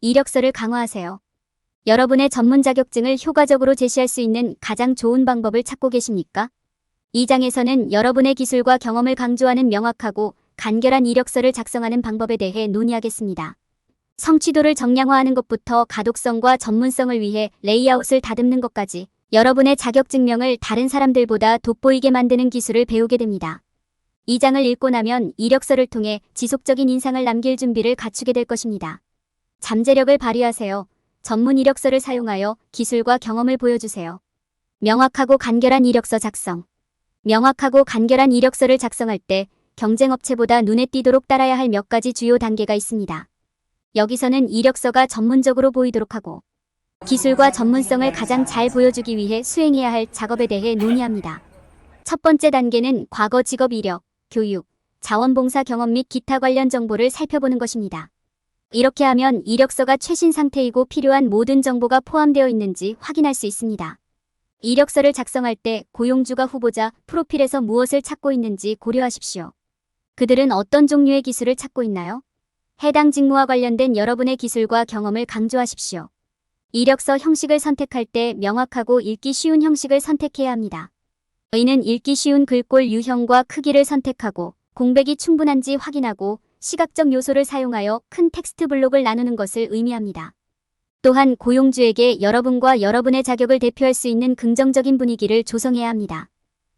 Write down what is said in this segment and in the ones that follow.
이력서를 강화하세요. 여러분의 전문 자격증을 효과적으로 제시할 수 있는 가장 좋은 방법을 찾고 계십니까? 이 장에서는 여러분의 기술과 경험을 강조하는 명확하고 간결한 이력서를 작성하는 방법에 대해 논의하겠습니다. 성취도를 정량화하는 것부터 가독성과 전문성을 위해 레이아웃을 다듬는 것까지 여러분의 자격증명을 다른 사람들보다 돋보이게 만드는 기술을 배우게 됩니다. 이 장을 읽고 나면 이력서를 통해 지속적인 인상을 남길 준비를 갖추게 될 것입니다. 잠재력을 발휘하세요. 전문 이력서를 사용하여 기술과 경험을 보여주세요. 명확하고 간결한 이력서 작성. 명확하고 간결한 이력서를 작성할 때 경쟁업체보다 눈에 띄도록 따라야 할 몇 가지 주요 단계가 있습니다. 여기서는 이력서가 전문적으로 보이도록 하고 기술과 전문성을 가장 잘 보여주기 위해 수행해야 할 작업에 대해 논의합니다. 첫 번째 단계는 과거 직업 이력, 교육, 자원봉사 경험 및 기타 관련 정보를 살펴보는 것입니다. 이렇게 하면 이력서가 최신 상태이고 필요한 모든 정보가 포함되어 있는지 확인할 수 있습니다. 이력서를 작성할 때 고용주가 후보자 프로필에서 무엇을 찾고 있는지 고려하십시오. 그들은 어떤 종류의 기술을 찾고 있나요? 해당 직무와 관련된 여러분의 기술과 경험을 강조하십시오. 이력서 형식을 선택할 때 명확하고 읽기 쉬운 형식을 선택해야 합니다. 이는 읽기 쉬운 글꼴 유형과 크기를 선택하고 공백이 충분한지 확인하고 시각적 요소를 사용하여 큰 텍스트 블록을 나누는 것을 의미합니다. 또한 고용주에게 여러분과 여러분의 자격을 대표할 수 있는 긍정적인 분위기를 조성해야 합니다.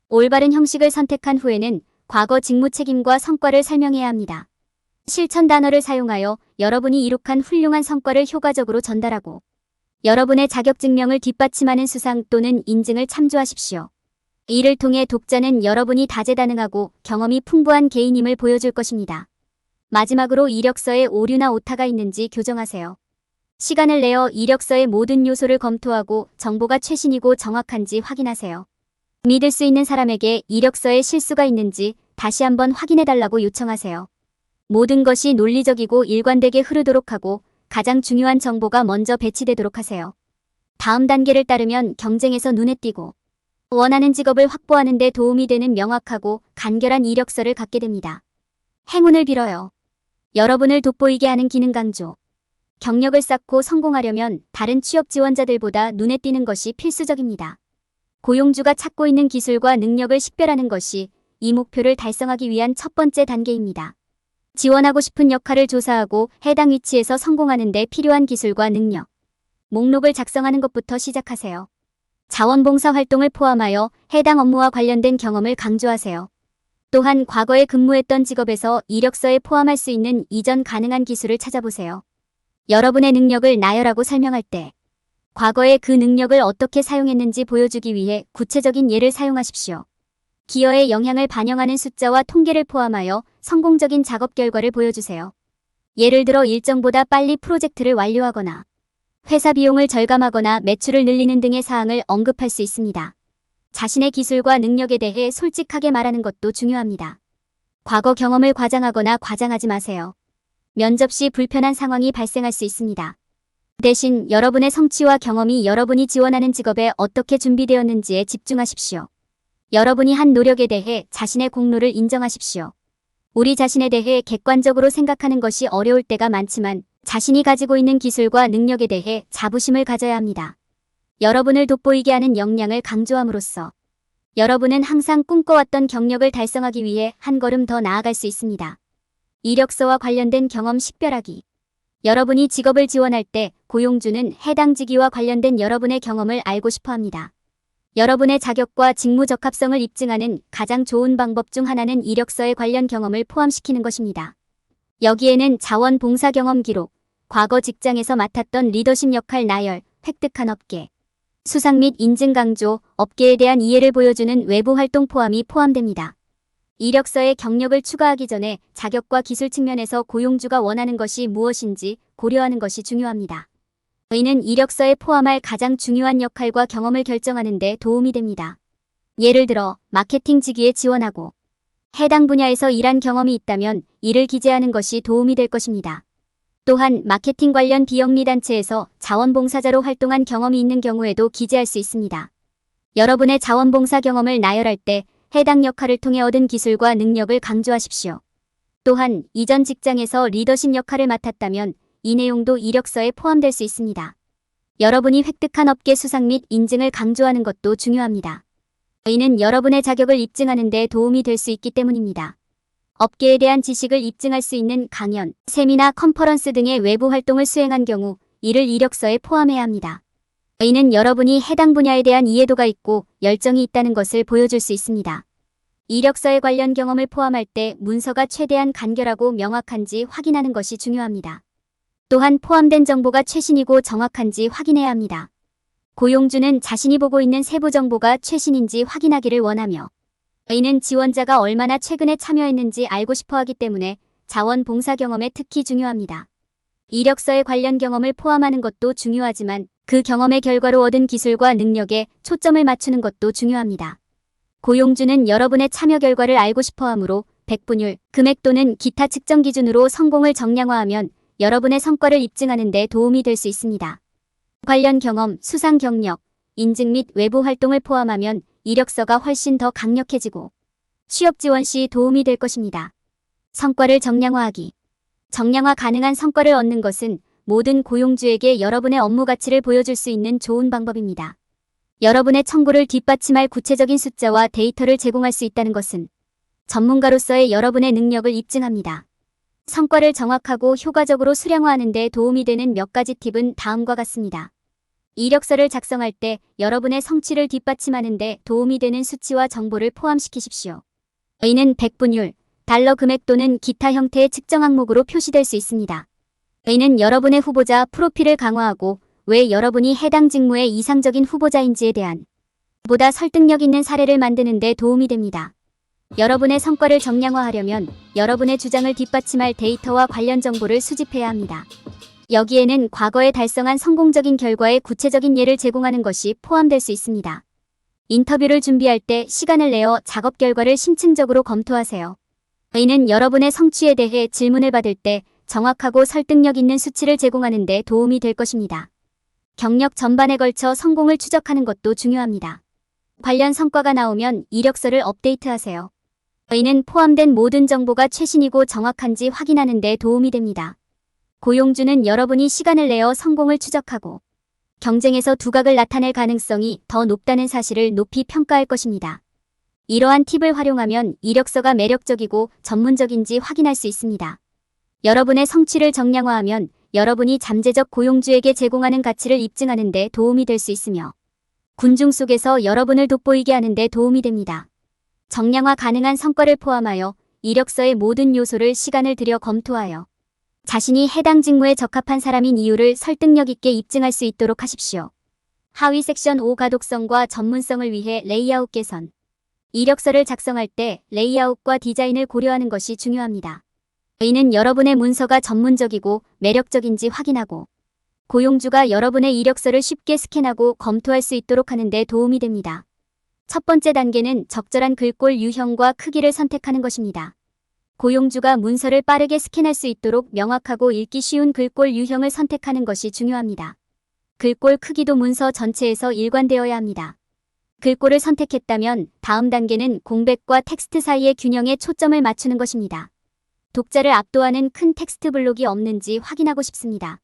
올바른 형식을 선택한 후에는 과거 직무 책임과 성과를 설명해야 합니다. 실천 단어를 사용하여 여러분이 이룩한 훌륭한 성과를 효과적으로 전달하고 여러분의 자격증명을 뒷받침하는 수상 또는 인증을 참조하십시오. 이를 통해 독자는 여러분이 다재다능하고 경험이 풍부한 개인임을 보여줄 것입니다. 마지막으로 이력서에 오류나 오타가 있는지 교정하세요. 시간을 내어 이력서의 모든 요소를 검토하고 정보가 최신이고 정확한지 확인하세요. 믿을 수 있는 사람에게 이력서에 실수가 있는지 다시 한번 확인해달라고 요청하세요. 모든 것이 논리적이고 일관되게 흐르도록 하고 가장 중요한 정보가 먼저 배치되도록 하세요. 다음 단계를 따르면 경쟁에서 눈에 띄고 원하는 직업을 확보하는 데 도움이 되는 명확하고 간결한 이력서를 갖게 됩니다. 행운을 빌어요. 여러분을 돋보이게 하는 기능 강조. 경력을 쌓고 성공하려면 다른 취업 지원자들보다 눈에 띄는 것이 필수적입니다. 고용주가 찾고 있는 기술과 능력을 식별하는 것이 이 목표를 달성하기 위한 첫 번째 단계입니다. 지원하고 싶은 역할을 조사하고 해당 위치에서 성공하는 데 필요한 기술과 능력. 목록을 작성하는 것부터 시작하세요. 자원봉사 활동을 포함하여 해당 업무와 관련된 경험을 강조하세요. 또한 과거에 근무했던 직업에서 이력서에 포함할 수 있는 이전 가능한 기술을 찾아보세요. 여러분의 능력을 나열하고 설명할 때 과거에 그 능력을 어떻게 사용했는지 보여주기 위해 구체적인 예를 사용하십시오. 기여의 영향을 반영하는 숫자와 통계를 포함하여 성공적인 작업 결과를 보여주세요. 예를 들어 일정보다 빨리 프로젝트를 완료하거나 회사 비용을 절감하거나 매출을 늘리는 등의 사항을 언급할 수 있습니다. 자신의 기술과 능력에 대해 솔직하게 말하는 것도 중요합니다. 과거 경험을 과장하거나 과장하지 마세요. 면접 시 불편한 상황이 발생할 수 있습니다. 대신 여러분의 성취와 경험이 여러분이 지원하는 직업에 어떻게 준비되었는지에 집중하십시오. 여러분이 한 노력에 대해 자신의 공로를 인정하십시오. 우리 자신에 대해 객관적으로 생각하는 것이 어려울 때가 많지만 자신이 가지고 있는 기술과 능력에 대해 자부심을 가져야 합니다. 여러분을 돋보이게 하는 역량을 강조함으로써 여러분은 항상 꿈꿔왔던 경력을 달성하기 위해 한 걸음 더 나아갈 수 있습니다. 이력서와 관련된 경험 식별하기. 여러분이 직업을 지원할 때 고용주는 해당 직위와 관련된 여러분의 경험을 알고 싶어 합니다. 여러분의 자격과 직무 적합성을 입증하는 가장 좋은 방법 중 하나는 이력서에 관련 경험을 포함시키는 것입니다. 여기에는 자원봉사 경험 기록, 과거 직장에서 맡았던 리더십 역할 나열, 획득한 업계, 수상 및 인증 강조, 업계에 대한 이해를 보여주는 외부 활동 포함이 포함됩니다. 이력서에 경력을 추가하기 전에 자격과 기술 측면에서 고용주가 원하는 것이 무엇인지 고려하는 것이 중요합니다. 이는 이력서에 포함할 가장 중요한 역할과 경험을 결정하는 데 도움이 됩니다. 예를 들어 마케팅 직위에 지원하고 해당 분야에서 일한 경험이 있다면 이를 기재하는 것이 도움이 될 것입니다. 또한 마케팅 관련 비영리단체에서 자원봉사자로 활동한 경험이 있는 경우에도 기재할 수 있습니다. 여러분의 자원봉사 경험을 나열할 때 해당 역할을 통해 얻은 기술과 능력을 강조하십시오. 또한 이전 직장에서 리더십 역할을 맡았다면 이 내용도 이력서에 포함될 수 있습니다. 여러분이 획득한 업계 수상 및 인증을 강조하는 것도 중요합니다. 이는 여러분의 자격을 입증하는 데 도움이 될 수 있기 때문입니다. 업계에 대한 지식을 입증할 수 있는 강연, 세미나, 컨퍼런스 등의 외부 활동을 수행한 경우 이를 이력서에 포함해야 합니다. 이는 여러분이 해당 분야에 대한 이해도가 있고 열정이 있다는 것을 보여줄 수 있습니다. 이력서에 관련 경험을 포함할 때 문서가 최대한 간결하고 명확한지 확인하는 것이 중요합니다. 또한 포함된 정보가 최신이고 정확한지 확인해야 합니다. 고용주는 자신이 보고 있는 세부 정보가 최신인지 확인하기를 원하며 이는 지원자가 얼마나 최근에 참여했는지 알고 싶어 하기 때문에 자원봉사 경험에 특히 중요합니다. 이력서에 관련 경험을 포함하는 것도 중요하지만 그 경험의 결과로 얻은 기술과 능력에 초점을 맞추는 것도 중요합니다. 고용주는 여러분의 참여 결과를 알고 싶어 하므로 백분율, 금액 또는 기타 측정 기준으로 성공을 정량화하면 여러분의 성과를 입증하는 데 도움이 될 수 있습니다. 관련 경험, 수상 경력, 인증 및 외부 활동을 포함하면 이력서가 훨씬 더 강력해지고 취업 지원 시 도움이 될 것입니다. 성과를 정량화하기. 정량화 가능한 성과를 얻는 것은 모든 고용주에게 여러분의 업무 가치를 보여줄 수 있는 좋은 방법입니다. 여러분의 청구를 뒷받침할 구체적인 숫자와 데이터를 제공할 수 있다는 것은 전문가로서의 여러분의 능력을 입증합니다. 성과를 정확하고 효과적으로 수량화하는 데 도움이 되는 몇 가지 팁은 다음과 같습니다. 이력서를 작성할 때 여러분의 성취를 뒷받침하는 데 도움이 되는 수치와 정보를 포함시키십시오. 이는 백분율, 달러 금액 또는 기타 형태의 측정 항목으로 표시될 수 있습니다. 이는 여러분의 후보자 프로필을 강화하고 왜 여러분이 해당 직무의 이상적인 후보자인지에 대한 보다 설득력 있는 사례를 만드는 데 도움이 됩니다. 여러분의 성과를 정량화하려면 여러분의 주장을 뒷받침할 데이터와 관련 정보를 수집해야 합니다. 여기에는 과거에 달성한 성공적인 결과의 구체적인 예를 제공하는 것이 포함될 수 있습니다. 인터뷰를 준비할 때 시간을 내어 작업 결과를 심층적으로 검토하세요. 이는 여러분의 성취에 대해 질문을 받을 때 정확하고 설득력 있는 수치를 제공하는 데 도움이 될 것입니다. 경력 전반에 걸쳐 성공을 추적하는 것도 중요합니다. 관련 성과가 나오면 이력서를 업데이트하세요. 이는 포함된 모든 정보가 최신이고 정확한지 확인하는 데 도움이 됩니다. 고용주는 여러분이 시간을 내어 성공을 추적하고 경쟁에서 두각을 나타낼 가능성이 더 높다는 사실을 높이 평가할 것입니다. 이러한 팁을 활용하면 이력서가 매력적이고 전문적인지 확인할 수 있습니다. 여러분의 성취를 정량화하면 여러분이 잠재적 고용주에게 제공하는 가치를 입증하는 데 도움이 될 수 있으며 군중 속에서 여러분을 돋보이게 하는 데 도움이 됩니다. 정량화 가능한 성과를 포함하여 이력서의 모든 요소를 시간을 들여 검토하여 자신이 해당 직무에 적합한 사람인 이유를 설득력 있게 입증할 수 있도록 하십시오. 하위 섹션 5 가독성과 전문성을 위해 레이아웃 개선. 이력서를 작성할 때 레이아웃과 디자인을 고려하는 것이 중요합니다. 이는 여러분의 문서가 전문적이고 매력적인지 확인하고 고용주가 여러분의 이력서를 쉽게 스캔하고 검토할 수 있도록 하는 데 도움이 됩니다. 첫 번째 단계는 적절한 글꼴 유형과 크기를 선택하는 것입니다. 고용주가 문서를 빠르게 스캔할 수 있도록 명확하고 읽기 쉬운 글꼴 유형을 선택하는 것이 중요합니다. 글꼴 크기도 문서 전체에서 일관되어야 합니다. 글꼴을 선택했다면 다음 단계는 공백과 텍스트 사이의 균형에 초점을 맞추는 것입니다. 독자를 압도하는 큰 텍스트 블록이 없는지 확인하고 싶습니다.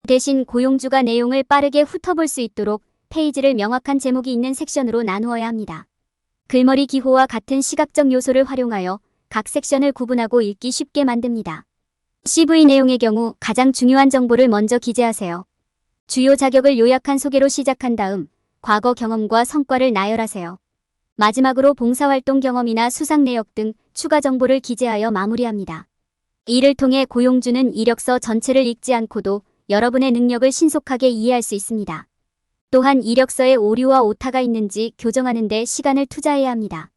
대신 고용주가 내용을 빠르게 훑어볼 수 있도록 페이지를 명확한 제목이 있는 섹션으로 나누어야 합니다. 글머리 기호와 같은 시각적 요소를 활용하여 각 섹션을 구분하고 읽기 쉽게 만듭니다. CV 내용의 경우 가장 중요한 정보를 먼저 기재하세요. 주요 자격을 요약한 소개로 시작한 다음 과거 경험과 성과를 나열하세요. 마지막으로 봉사활동 경험이나 수상 내역 등 추가 정보를 기재하여 마무리합니다. 이를 통해 고용주는 이력서 전체를 읽지 않고도 여러분의 능력을 신속하게 이해할 수 있습니다. 또한 이력서에 오류와 오타가 있는지 교정하는 데 시간을 투자해야 합니다.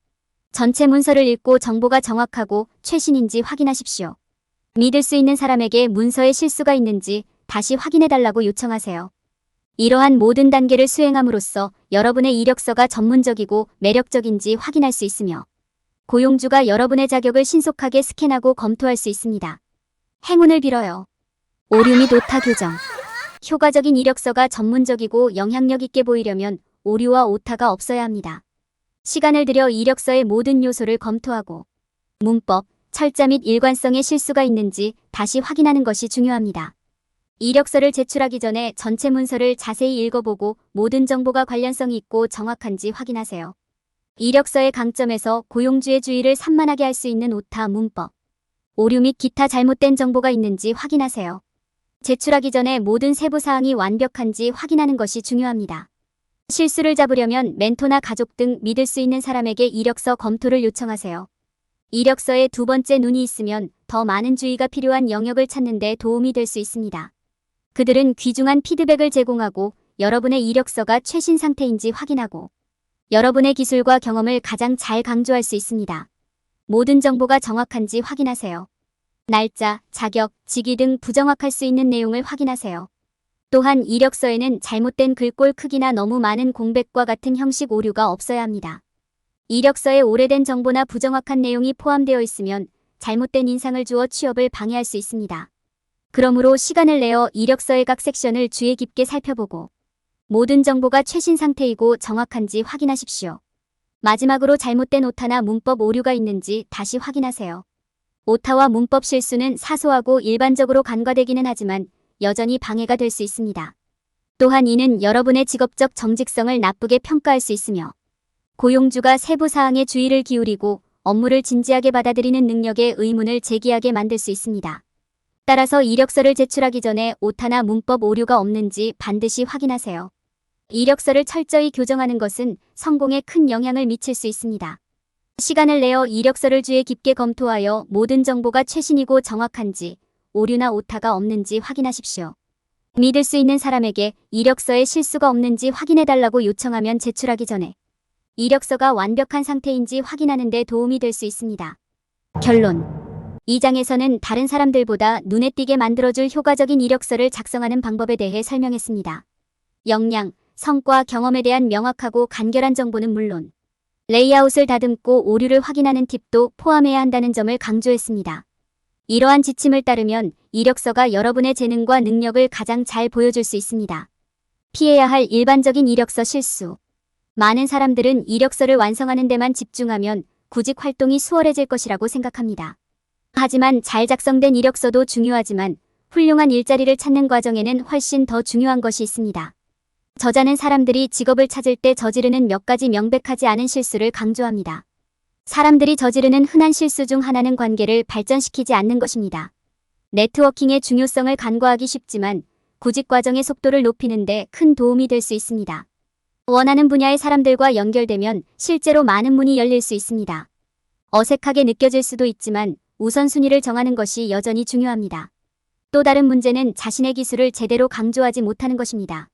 전체 문서를 읽고 정보가 정확하고 최신인지 확인하십시오. 믿을 수 있는 사람에게 문서에 실수가 있는지 다시 확인해달라고 요청하세요. 이러한 모든 단계를 수행함으로써 여러분의 이력서가 전문적이고 매력적인지 확인할 수 있으며 고용주가 여러분의 자격을 신속하게 스캔하고 검토할 수 있습니다. 행운을 빌어요. 오류 및 오타 교정. 효과적인 이력서가 전문적이고 영향력 있게 보이려면 오류와 오타가 없어야 합니다. 시간을 들여 이력서의 모든 요소를 검토하고 문법, 철자 및 일관성에 실수가 있는지 다시 확인하는 것이 중요합니다. 이력서를 제출하기 전에 전체 문서를 자세히 읽어보고 모든 정보가 관련성이 있고 정확한지 확인하세요. 이력서의 강점에서 고용주의 주의를 산만하게 할 수 있는 오타, 문법, 오류 및 기타 잘못된 정보가 있는지 확인하세요. 제출하기 전에 모든 세부 사항이 완벽한지 확인하는 것이 중요합니다. 실수를 잡으려면 멘토나 가족 등 믿을 수 있는 사람에게 이력서 검토를 요청하세요. 이력서에 두 번째 눈이 있으면 더 많은 주의가 필요한 영역을 찾는 데 도움이 될 수 있습니다. 그들은 귀중한 피드백을 제공하고 여러분의 이력서가 최신 상태인지 확인하고 여러분의 기술과 경험을 가장 잘 강조할 수 있습니다. 모든 정보가 정확한지 확인하세요. 날짜, 자격, 직위 등 부정확할 수 있는 내용을 확인하세요. 또한 이력서에는 잘못된 글꼴 크기나 너무 많은 공백과 같은 형식 오류가 없어야 합니다. 이력서에 오래된 정보나 부정확한 내용이 포함되어 있으면 잘못된 인상을 주어 취업을 방해할 수 있습니다. 그러므로 시간을 내어 이력서의 각 섹션을 주의 깊게 살펴보고 모든 정보가 최신 상태이고 정확한지 확인하십시오. 마지막으로 잘못된 오타나 문법 오류가 있는지 다시 확인하세요. 오타와 문법 실수는 사소하고 일반적으로 간과되기는 하지만 여전히 방해가 될 수 있습니다. 또한 이는 여러분의 직업적 정직성을 나쁘게 평가할 수 있으며 고용주가 세부 사항에 주의를 기울이고 업무를 진지하게 받아들이는 능력에 의문을 제기하게 만들 수 있습니다. 따라서 이력서를 제출하기 전에 오타나 문법 오류가 없는지 반드시 확인하세요. 이력서를 철저히 교정하는 것은 성공에 큰 영향을 미칠 수 있습니다. 시간을 내어 이력서를 주의 깊게 검토하여 모든 정보가 최신이고 정확한지, 오류나 오타가 없는지 확인하십시오. 믿을 수 있는 사람에게 이력서에 실수가 없는지 확인해달라고 요청하면 제출하기 전에 이력서가 완벽한 상태인지 확인하는 데 도움이 될 수 있습니다. 결론. 이 장에서는 다른 사람들보다 눈에 띄게 만들어줄 효과적인 이력서를 작성하는 방법에 대해 설명했습니다. 역량, 성과, 경험에 대한 명확하고 간결한 정보는 물론 레이아웃을 다듬고 오류를 확인하는 팁도 포함해야 한다는 점을 강조했습니다. 이러한 지침을 따르면 이력서가 여러분의 재능과 능력을 가장 잘 보여줄 수 있습니다. 피해야 할 일반적인 이력서 실수. 많은 사람들은 이력서를 완성하는 데만 집중하면 구직 활동이 수월해질 것이라고 생각합니다. 하지만 잘 작성된 이력서도 중요하지만 훌륭한 일자리를 찾는 과정에는 훨씬 더 중요한 것이 있습니다. 저자는 사람들이 직업을 찾을 때 저지르는 몇 가지 명백하지 않은 실수를 강조합니다. 사람들이 저지르는 흔한 실수 중 하나는 관계를 발전시키지 않는 것입니다. 네트워킹의 중요성을 간과하기 쉽지만 구직 과정의 속도를 높이는 데 큰 도움이 될 수 있습니다. 원하는 분야의 사람들과 연결되면 실제로 많은 문이 열릴 수 있습니다. 어색하게 느껴질 수도 있지만 우선순위를 정하는 것이 여전히 중요합니다. 또 다른 문제는 자신의 기술을 제대로 강조하지 못하는 것입니다.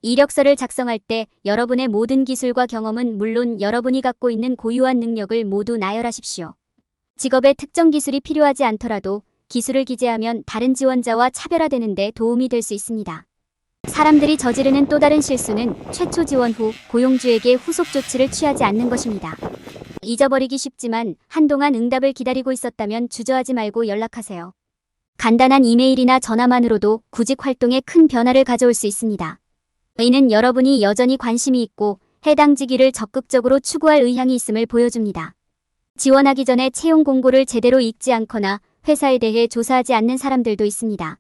이력서를 작성할 때 여러분의 모든 기술과 경험은 물론 여러분이 갖고 있는 고유한 능력을 모두 나열하십시오. 직업에 특정 기술이 필요하지 않더라도 기술을 기재하면 다른 지원자와 차별화되는 데 도움이 될 수 있습니다. 사람들이 저지르는 또 다른 실수는 최초 지원 후 고용주에게 후속 조치를 취하지 않는 것입니다. 잊어버리기 쉽지만 한동안 응답을 기다리고 있었다면 주저하지 말고 연락하세요. 간단한 이메일이나 전화만으로도 구직 활동에 큰 변화를 가져올 수 있습니다. 이는 여러분이 여전히 관심이 있고 해당 직위를 적극적으로 추구할 의향이 있음을 보여줍니다. 지원하기 전에 채용 공고를 제대로 읽지 않거나 회사에 대해 조사하지 않는 사람들도 있습니다.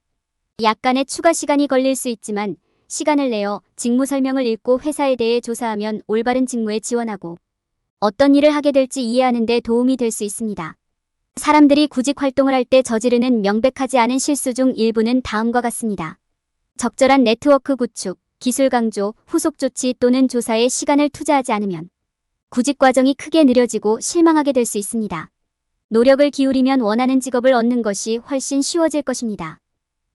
약간의 추가 시간이 걸릴 수 있지만 시간을 내어 직무 설명을 읽고 회사에 대해 조사하면 올바른 직무에 지원하고 어떤 일을 하게 될지 이해하는 데 도움이 될 수 있습니다. 사람들이 구직 활동을 할 때 저지르는 명백하지 않은 실수 중 일부는 다음과 같습니다. 적절한 네트워크 구축, 기술 강조, 후속 조치 또는 조사에 시간을 투자하지 않으면 구직 과정이 크게 느려지고 실망하게 될 수 있습니다. 노력을 기울이면 원하는 직업을 얻는 것이 훨씬 쉬워질 것입니다.